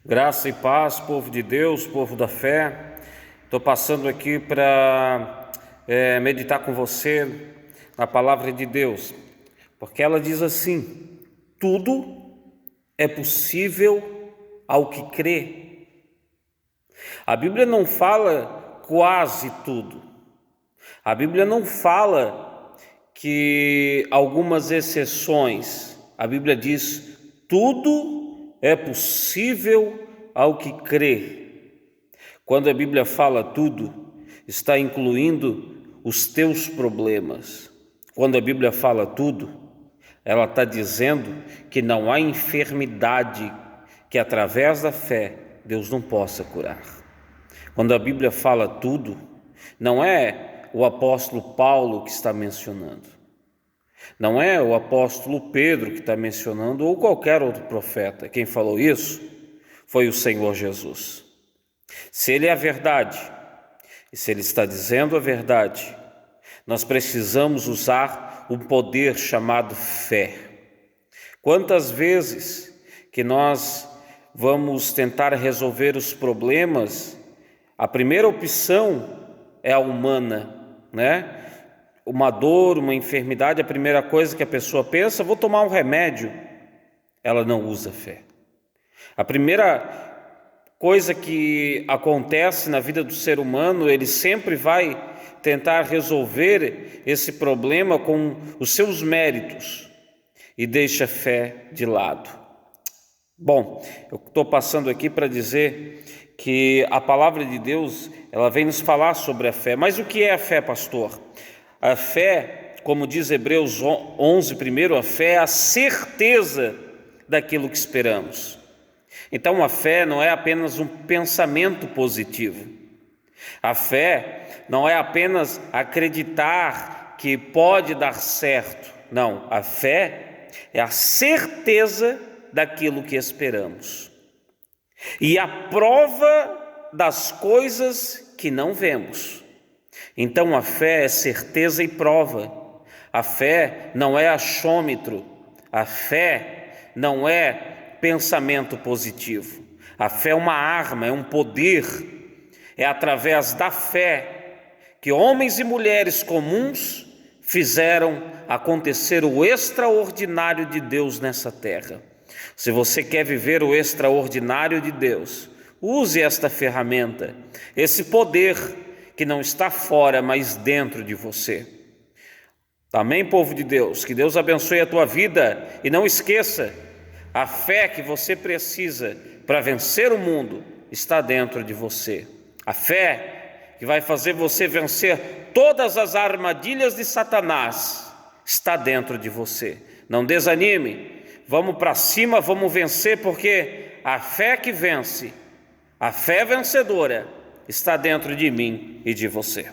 Graça e paz, povo de Deus, povo da fé. Estou passando aqui para meditar com você na palavra de Deus, porque ela diz assim: tudo é possível ao que crê. A Bíblia não fala quase tudo. A Bíblia não fala que algumas exceções. A Bíblia diz: tudo é possível ao que crê. Quando a Bíblia fala tudo, está incluindo os teus problemas. Quando a Bíblia fala tudo, ela está dizendo que não há enfermidade que através da fé Deus não possa curar. Quando a Bíblia fala tudo, não é o apóstolo Paulo que está mencionando, não é o apóstolo Pedro que está mencionando, ou qualquer outro profeta. Quem falou isso foi o Senhor Jesus. Se Ele é a verdade, e se Ele está dizendo a verdade, nós precisamos usar um poder chamado fé. Quantas vezes que nós vamos tentar resolver os problemas, a primeira opção é a humana, né? Uma dor, uma enfermidade, a primeira coisa que a pessoa pensa: vou tomar um remédio. Ela não usa fé. A primeira coisa que acontece na vida do ser humano, ele sempre vai tentar resolver esse problema com os seus méritos e deixa a fé de lado. Bom, eu estou passando aqui para dizer que a palavra de Deus, ela vem nos falar sobre a fé. Mas o que é a fé, pastor? A fé, como diz Hebreus 11 primeiro, a fé é a certeza daquilo que esperamos. Então a fé não é apenas um pensamento positivo. A fé não é apenas acreditar que pode dar certo. Não, a fé é a certeza daquilo que esperamos e a prova das coisas que não vemos. Então a fé é certeza e prova. A fé não é achômetro. A fé não é pensamento positivo. A fé é uma arma, é um poder. É através da fé que homens e mulheres comuns fizeram acontecer o extraordinário de Deus nessa terra. Se você quer viver o extraordinário de Deus, use esta ferramenta, esse poder que não está fora, mas dentro de você. Amém, povo de Deus? Que Deus abençoe a tua vida e não esqueça, a fé que você precisa para vencer o mundo está dentro de você. A fé que vai fazer você vencer todas as armadilhas de Satanás está dentro de você. Não desanime, vamos para cima, vamos vencer, porque a fé que vence, a fé vencedora, está dentro de mim e de você.